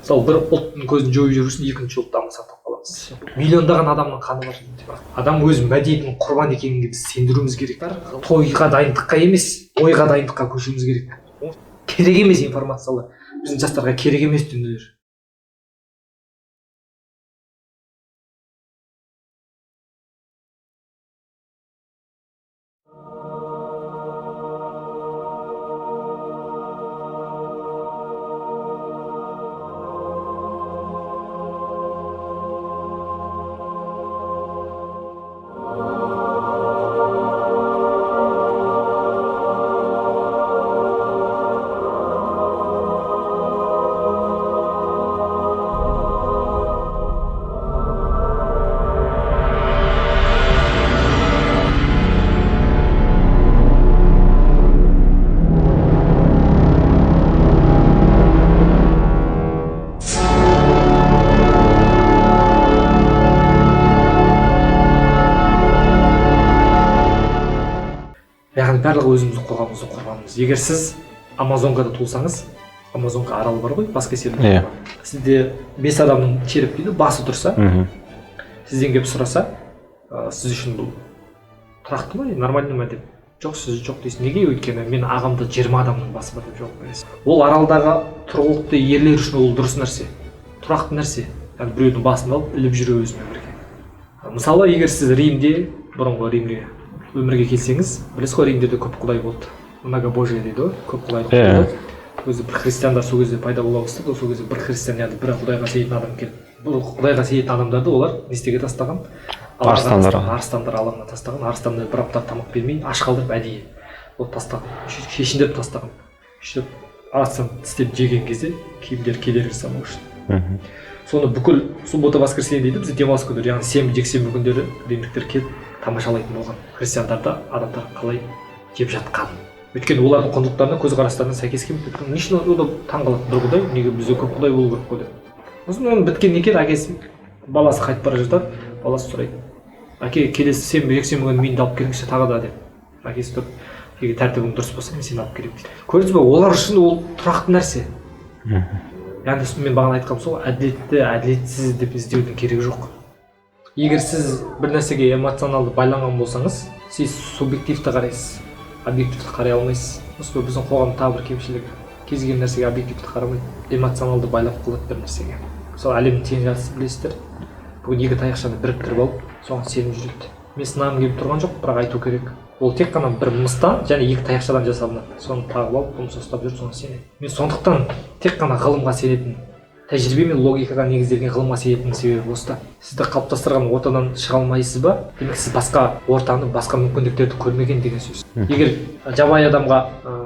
мысалы бір ұлттың көзін жойып жүрген екінші ұлтты аман сақтап қаламыз. Миллиондаған адамның қаны бар. Адам өз мәдениетінің құрбан екеніне біз сендіруіміз керек. Тойға дайындыққа емес, ойға дайындыққа көшуіміз керек. Керек емес информациялар, біздің жастарға керек емес дүниелер. Яғни барлығы өзіміздің қоғамымыздың құрбанымыз. Егер сіз Амазонкада туылсаңыз, Амазонка аралы бар ғой, бас кесерлік. Сізде 5 адамның череп дейді, басы тұрса, сізден келіп сұраса, сіз үшін бұл тұрақты ма, нормальный ма деп. Жоқ, сіз жоқ дейсіз. Неге? Өйткені мен ағамда 20 адамның басы бар деп жауап бересіз. Ол аралдағы тұрғылықты ерлер үшін ол дұрыс нәрсе, тұрақты нәрсе. Яғни біреудің басын алып іліп жүру өзімен бірге. Мысалы, егер сіз Римде, бұрынғы Римде өмірге келсеңіз, білесіз ғой, Римде де көп құдай болды. Многобожие дейді ғой, көп құдайлық болды. Өзі бір христиандар сол кезде пайда бола бастады, сол кезде бір христиан, яғни бір құдайға сейтін адам келіп, бұл құдайға сейтін адамдарды олар нестеге тастаған? Арыстандар алаңына тастаған. Арыстандар бір апта тамақ бермей, аш қалдырып әдейі от тастаған, шешіндіріп тастаған. Сөйтіп арыстан тістеп жеген кезде киімдер кедергі жасамау үшін. Соны бүкіл суббота воскресенье дейді, бізде демалыс күндері, яғни сенбі жексенбі күндері римдіктер келіп тамашалайтын болған христиандарды адамдар қалай жеп жатқанын. Өйткені олардың құндылықтарына, көзқарастарына сәйкес келмейді. Не үшін ол таңғалады, бір құдай, неге бізде көп құдай болу керек қой деп. Сосын оның біткен екен, әкесі баласы қайтып бара жатады, баласы сұрайды: "Әке, келесі сенбі жексенбі күні мені алып келіңізші тағы да" деп. Әкесі тұрып: "Егер тәртібің дұрыс болса, мен сені алып келемін" дейді. Көрдіңіз бе, олар үшін ол тұрақты нәрсе. Яғни мен бағана айтқаным сол, әділетті, әділетсіз деп іздеудің керегі жоқ. Егер сіз бір нәрсеге эмоционалды байланған болсаңыз, сіз субъективті қарайсыз, объективті қарай алмайсыз. Осы біздің қоғамның тағы бір кемшілігі. Кез келген нәрсеге объективті қарамайды, эмоционалды байлап қалады бір нәрсеге. Мысалы, әлемнің тең жартысы білесіздер, бүгін екі таяқшаны біріктіріп алып, соған сеніп жүреді. Мен сынағым келіп тұрған жоқ, бірақ айту керек. Ол тек қана бір мыстан және екі таяқшадан жасалынады. Соны тағып алып, жұмыс ұстап жүріп, соны сенеді. Мен сондықтан тек қана ғылымға сенетін, тәжірибе мен логикаға негізделген ғылымға сенетін себебі осы да. Сізді қалыптастырған ортадан шыға алмайсыз ба? Демек сіз басқа ортаны, басқа мүмкіндіктерді көрмеген деген сөз. Егер жабайы адамға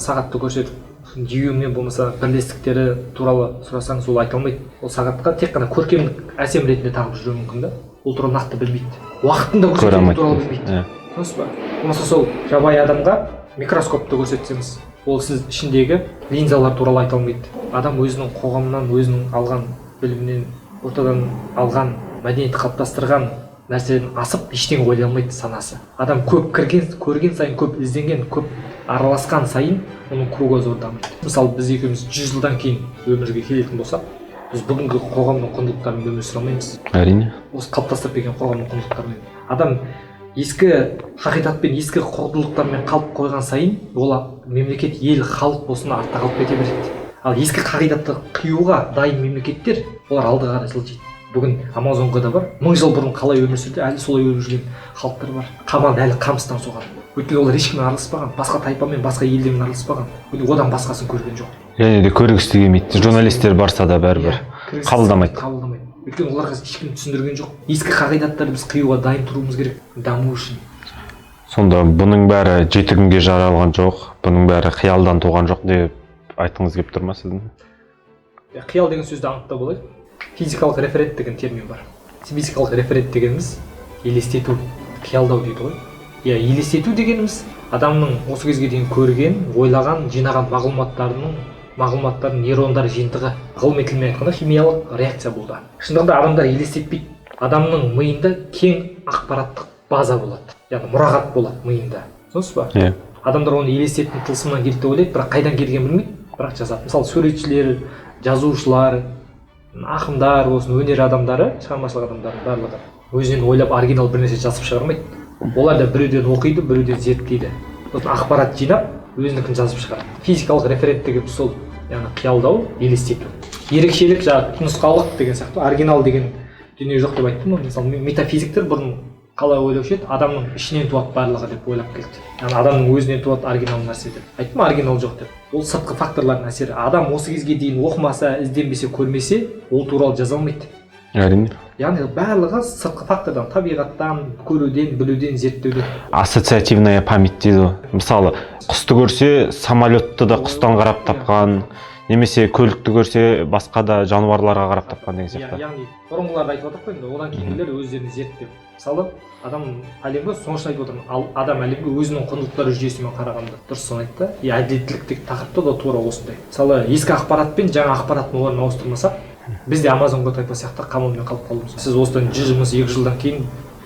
сағатты көрсетіп, жию мен болмаса бірлестіктері туралы сұрасаңыз, ол айта алмайды. Ол сағатқа тек қана көркемдік әсем ретінде тағып жүруі мүмкін да. Ол туралы нақты білмейді. Уақытын да көрсету туралы білмейді. Дұрыс па? Болмаса сол жабайы адамға микроскопты көрсетсеңіз, ол сіз ішіндегі линзалар туралы айта алмайды. Адам өзінің қоғамынан, өзінің алған білімінен, ортадан алған мәдениетті қалыптастырған нәрседен асып ештеңе ойлай алмайды санасы. Адам көп көрген сайын, көп ізденген, көп араласқан сайын оның кругозоры дамиды. Мысалы, біз екеуміз 100 жылдан кейін өмірге келетін болсақ, біз бүгінгі қоғамның құндылықтарымен өмір сүре алмаймыз. Әрине. Осы қалыптастырып келген қоғамның құндылықтарымен. Адам ескі қағидатпен, ескі құндылықтармен қалып қойған сайын, ол мемлекет, ел, халық болсын артта қалып кете береді. Ал ескі қағидатты қиюға дайын мемлекеттер, олар алдыға қарай жылжиды. Бүгін Амазонкада бар, 1000 жыл бұрын қалай өмір сүрді, әлі солай өмір жүрген халықтар бар. Қаман әлі қамыстан соғады. Өйткені олар ешкіммен араласпаған, басқа тайпамен, басқа елдермен араласпаған. Одан басқасын көрген жоқ. Және де көргісі келмейді. Журналистер барса да бәрібір қабылдамайды. Өйткені оларға ешкім түсіндірген жоқ. Ескі қағидаттарды біз қиюға дайын тұруымыз керек, даму үшін. Сонда бұның бәрі жеті күнге жаралған жоқ, бұның бәрі қиялдан туған жоқ деп айтқыңыз келіп тұр ма сіздің? Қиял деген сөзді анықтап болайық. Физикалық референт деген термин бар. Физикалық референт дегеніміз елестету, қиялдау дейді ғой. Елестету дегеніміз адамның осы кезге дейін көрген, ойлаған, жинаған мағлұматтардың нейрондар жиынтығы. Ғылыми тілмен айтқанда химиялық реакция болды. Шындығында адамдар елестетпейді. Адамның миында кең ақпараттық база болады. Яғни мұрағат болады миында. Түсінесіз ба? Адамдар оны елестететін тылсымнан келді деп ойлайды, бірақ қайдан келгенін білмейді, бірақ жазады. Мысалы, суретшілер, жазушылар, ақындар болсын, өнер адамдары, шығармашылық адамдардың барлығы өзінен ойлап оригинал бір нәрсе жазып шығармайды. Олар да біреуден оқиды, біреуден зерттейді. Сосын ақпарат жинап, өзінікін жазып шығарады. Физикалық референт деген сол, яғни қиялдау, елестету. Ерекшелік жаңағы нұсқалық деген сияқты, оригинал деген дүние жоқ деп айттым ғой. Мысалы метафизиктер бұрын қалай ойлаушы еді, адамның ішінен туады барлығы деп ойлап келді. Яғни адамның өзінен туады оригинал нәрсе деп. Айттым оригинал жоқ деп. Ол сыртқы факторлардың әсері. Адам осы кезге дейін оқымаса, ізденбесе, көрмесе, ол туралы жаза алмайды. Әрине. Яғни барлығы сыртқы фактордан, табиғаттан, көруден, білуден, зерттеуден. Ассоциативная память дейді ғой. Мысалы, құсты көрсе, самолетты да құстан қарап тапқан, немесе көлікті көрсе, басқа да жануарларға қарап тапқан деген сияқты. Яғни бұрынғыларды айтып отырмық қой, одан кейінгілер өздерін зерттеп. Мысалы, адам әлемге соны үшін айтып отырмын. Ал адам әлемге өзінің құндылықтар жүйесімен қарағанда дұрыс соны айтты. Әділеттілік тақырыпта да тура осындай. Мысалы, ескі ақпарат пен жаңа ақпараттың орнын ауыстырмасақ, біз де Амазонға тайпа сияқты қамалмен қалып қалуымыз. Сіз осыдан 100-200 жылдан кейін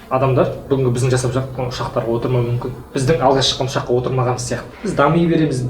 адамдар бүгінгі біздің жасап жатқан ұшақтарға отырмауы мүмкін. Біздің алға шыққан ұшаққа отырмағанымыз сияқты. Біз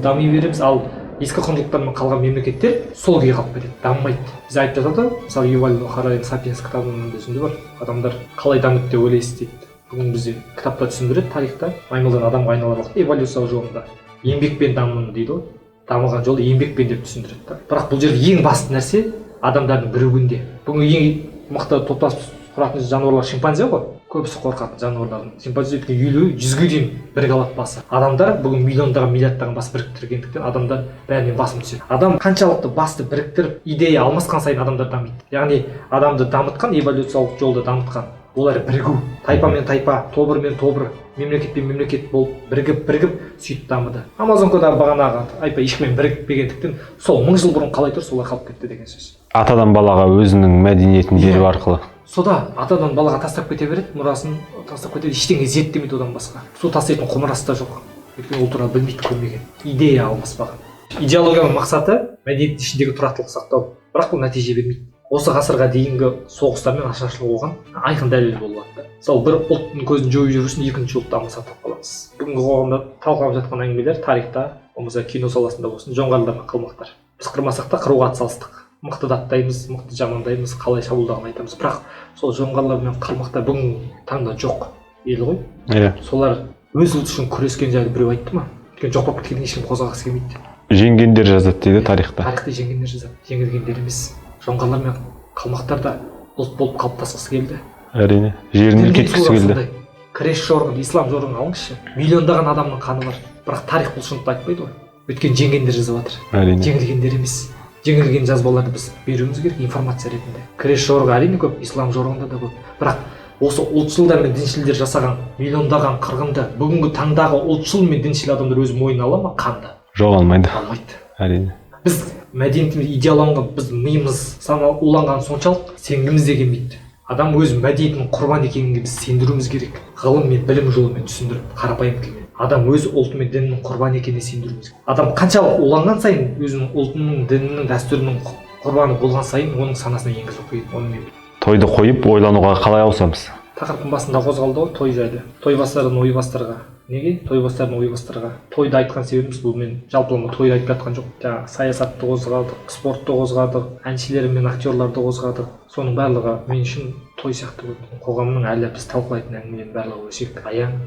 дами береміз, ал ескі құндылықтармен қалған мемлекеттер сол күйі қалып кетеді, дамымайды. Біз айтып жатады, мысалы Юваль Харарин Сапиенс кітабының өзінде бар. Адамдар қалай дамыды деп ойлайсыз дейді. Бүгін бізде кітапта түсіндіреді тарихта, маймылдан адамға айналар уақытта эволюциялық жолында еңбекпен дамыды дейді ғой. Дамыған жол еңбекпен деп түсіндіреді. Бірақ бұл жерде ең басты нәрсе адамдардың бірігуінде. Бүгін ең мықты топтасып тұратын жануарлар шимпанзе ғой. Көбісі қорқатын жануарлардың. Шимпанзе өткен 50-100-ге дейін біріге алады басы. Адамдар бүгін миллиондаған, миллиардтаған бас біріктіргендіктен адамдар бәрінен басым түседі. Адам қаншалықты басты біріктіріп, идея алмасқан сайын адамдар дамиды. Яғни адамды дамытқан, эволюциялық жолды дамытқан. Олар бірігу, тайпа мен тайпа, тобыр мен тобыр, мемлекет пен мемлекет болып бірігіп сөйтіп дамыды. Амазонкада бағанағы айпа ешкіммен бірікпегендіктен сол 1000 жыл бұрын қалай тұр, солай қалып кетті деген сөз. Атадан балаға өзінің мәдениетін беру арқылы. Сода атадан балаға тастап кете береді, мұрасын тастап кетеді, ештеңе зерттемейді одан басқа. Су тастайтын құмырасы да жоқ. Өйткені ол туралы білмейді, көрмеген. Идея алмаспаған. Идеологияның мақсаты мәдениеттің ішіндегі тұрақтылық сақтау. Бірақ бұл нәтиже бермейді. Осы ғасырға дейінгі соғыстар мен ашаршылық оған айқын дәлел болып жатты. Мысалы, бір ұлттың көзін жойып жүру екінші ұлтты аңсатып қаламыз. Бүгінгі қоғамда талқылап жатқан әңгімелер тарихта, болмаса кино саласында болсын, жоңғарлар мен қалмақтар. Біз қырмасақ та қыруға атсалыстық. Мықты даттаймыз, мықты жамандаймыз, қалай шабуылдағанын айтамыз. Бірақ сол жоңғарлар мен қалмақтар бүгінгі таңда жоқ ел ғой. Иә. Солар өз ұлты үшін күрескен жайлы біреу айтты ма? Өйткені жоқ болып кеткеннен ешкім қозғалғысы келмейді. Жеңгендер жазады дейді тарихта. Тарихта жеңгендер жазады, жеңілгендер емес. Жоңғарлар мен қалмақтар да ұлт болып қалыптасқысы келді. Әрине. Жерінен кеткісі келді. Креш жорығын, ислам жорығын алыңызшы. Миллиондаған адамның қаны бар. Бірақ тарих бұл шындықты айтпайды ғой. Өйткені жеңгендер жазып жатыр. Әрине. Жеңілгендер емес. Жеңілген жазбаларды біз беруіміз керек информация ретінде. Креш жорығы әрине көп, ислам жорығында да көп. Бірақ осы ұлтшылдар мен діншілдер жасаған миллиондаған қырғынды бүгінгі таңдағы ұлтшыл мен діншіл адамдар өзі мойнына ала ма? Қанды? Жоқ, алмайды. Алмайды. Әрине. Біз мәдениетіміз идеаланған, біз миымыз уланған соншалық сенгіміз де келмейді. Адам өз мәдениетінің құрбан екеніне біз сендіруіміз керек. Ғылым мен білім жолымен түсіндіріп, қарапайым тілмен. Адам өз ұлты мен дінінің құрбан екеніне сендіруіміз керек. Адам қаншалық уланған сайын, өзінің ұлтының, дінінің, дәстүрінің құрбаны болған сайын оның санасына енгізіп қойып, онымен тойды қойып ойлануға қалай ауысамыз? Тақырыптың басында қозғалды ғой, той жайлы. Той бастардан ой бастарға. Неге? Той бастардан ой бастарға. Тойды айтқан себебіміз бұл, мен жалпылама тойды айтып жатқан жоқ. Жаңағы саясатты қозғадық, спортты қозғадық, әншілер мен актерларды қозғадық. Соның барлығы мен үшін той сияқты қоғамның әлі біз талқылайтын әңгімелердің барлығы өсек, аян.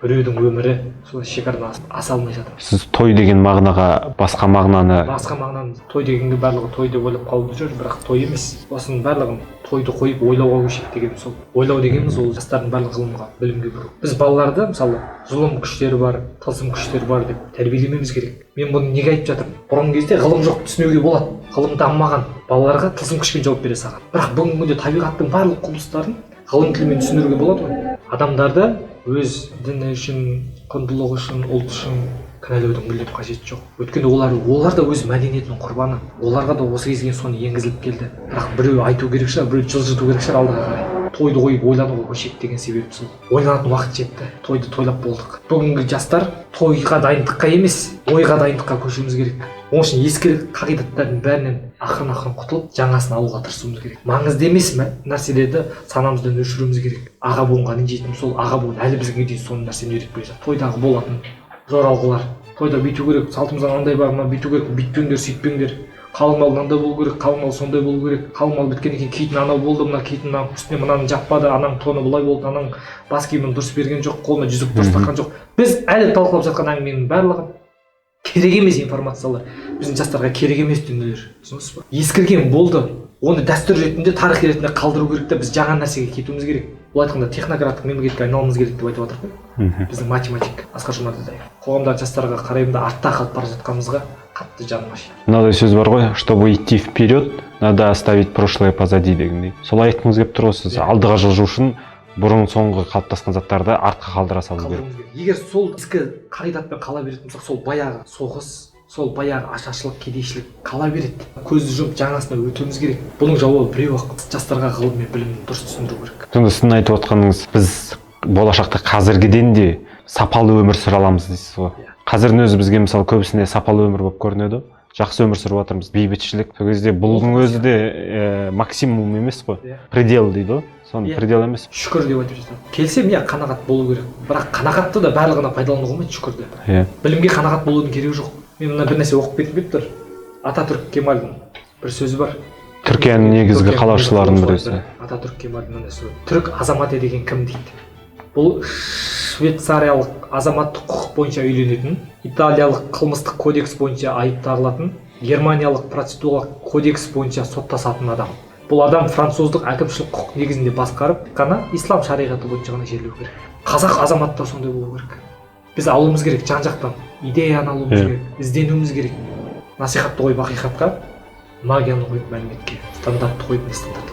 Біреудің өмірі солай шекарадан аса алмай жатыр. Сіз той деген мағынаға басқа мағынаны той дегенге барлығы той деп ойлап қалуды жүр, бірақ той емес. Осының барлығын тойды қойып ойлауға көшейік деген сол. Ойлау дегеніміз ол жастардың барлық ғылымға, білімге бұру. Біз балаларды мысалы зұлым күштері бар, тылсым күштері бар деп тәрбиелемеуіміз керек. Мен бұны неге айтып жатырмын? Бұрынғы кезде ғылым жоқ, түсінуге болады. Ғылым дамымаған, балаларға тылсым күшпен жауап бере салған. Бірақ бүгінгі күнде табиғаттың барлық құбылыстарын ғылым тілімен түсіндіруге болады ғой. Адамдарды өз діні үшін, құндылығы үшін, ұлт үшін кінәлаудың мүлдем қажеті жоқ. Өйткені олар да өз мәдениетінің құрбаны. Оларға да осы кезге соны енгізіліп келді. Бірақ біреу айту керек шығар, біреу жылжыту керек шығар алдыға қарай. Тойды қойып ойлануға көшейік деген себеп сол. Ойланатын уақыт жетті. Тойды тойлап болдық. Бүгінгі жастар тойға дайындыққа емес, ойға дайындыққа көшуіміз керек. Оның үшін ескі қағидаттардың бәрінен ақырын құтылып, жаңасын алуға тырысуымыз керек. Маңызды емес нәрселерді санамыздан өшіруіміз керек. Аға буынға ренжитін сол аға буын әлі бізге дейін соның нәрсені үйретіп келе жатыр. Тойдағы болатын жоралғылар. Тойда бүйту керек, салтымызда андай бар ма, бүйту керек, бүйтпеңдер, сөйтпеңдер. қалың мал мынандай болу керек, қалың мал сондай болу керек, қалың мал біткеннен кейін киітін анау болды, мына киітін мына үстіне мынаны жаппады, ананың тоны былай болды, ананың бас киімін дұрыс берген жоқ, қолына жүзік дұрыс таққан жоқ. Біз әлі талқылап жатқан әңгіменің барлығы керек емес информациялар, біздің жастарға керек емес дүниелер, түсінесіз ба? Ескірген болды, оны дәстүр ретінде, тарих ретінде қалдыру керек та біз жаңа нәрсеге кетуіміз керек. Бұл айтқанда технократтық мемлекетке айналуымыз керек деп айтып жатыр ғой. Біздің математик Асқар Жұмаділдаев. Қоғамдағы жастарға қараймын да артта қалып бара жатқанымызға қатты жаным ашиды. Мынадай сөз бар ғой, чтобы идти вперед, надо оставить прошлое позади дегендей. Солай айтқыңыз келіп тұр ғой сіз. Алдыға жылжу үшін бұрын соңғы қалыптасқан заттарды артқа қалдыра салу керек. Егер сол ескі қағидатпен қала беретін болсақ, сол баяғы соғыс, сол баяғы ашаршылық, кедейшілік қала береді. Көзді жұмып жаңасына өтуіміз керек. Бұның жауабы біреу-ақ жастарға ғылым мен білімді дұрыс түсіндіру керек. Сонда сіздің айтып отқаныңыз, біз болашақта қазіргіден де сапалы өмір сүре аламыз дейсіз ғой. Қазірдің өзі бізге мысалы көбісіне сапалы өмір болып көрінеді. Жақсы өмір сүріп жатырмыз, бейбітшілік. Сол кезде бұның өзі де максимум емес қой. Предел дейді ғой. Соны предел емес. Шүкір деп айтып жатады. Келсем, иә, қанағат болу керек. Бірақ қанағатты да барлығына пайдалануға болмайды, шүкірді. Білімге қанағат болудың керегі жоқ. Мен мына бір нәрсе оқып кетіп еді. Ататүрк Кемалдің бір сөзі бар. Түркияның негізгі қалаушыларының бірі. Ататүрк Кемалдің мына сөзі. Түрік азаматы деген кім дейді? Бұл швейцариялық азаматтық құқық бойынша үйленетін, италиялық қылмыстық кодекс бойынша айып тағылатын, германиялық процедуралық кодекс бойынша соттасатын адам. Бұл адам француздық әкімшілік құқық негізінде басқарып, қана ислам шариғаты бойынша ғана жерлеу керек. Қазақ азаматтар сондай болу керек. Біз алуымыз керек жан-жақтан, идеяны алуымыз керек, ізденуіміз керек. Насихатты қойып ақиқатқа, магияны қойып мәліметке, стандартты қойып не стандарт.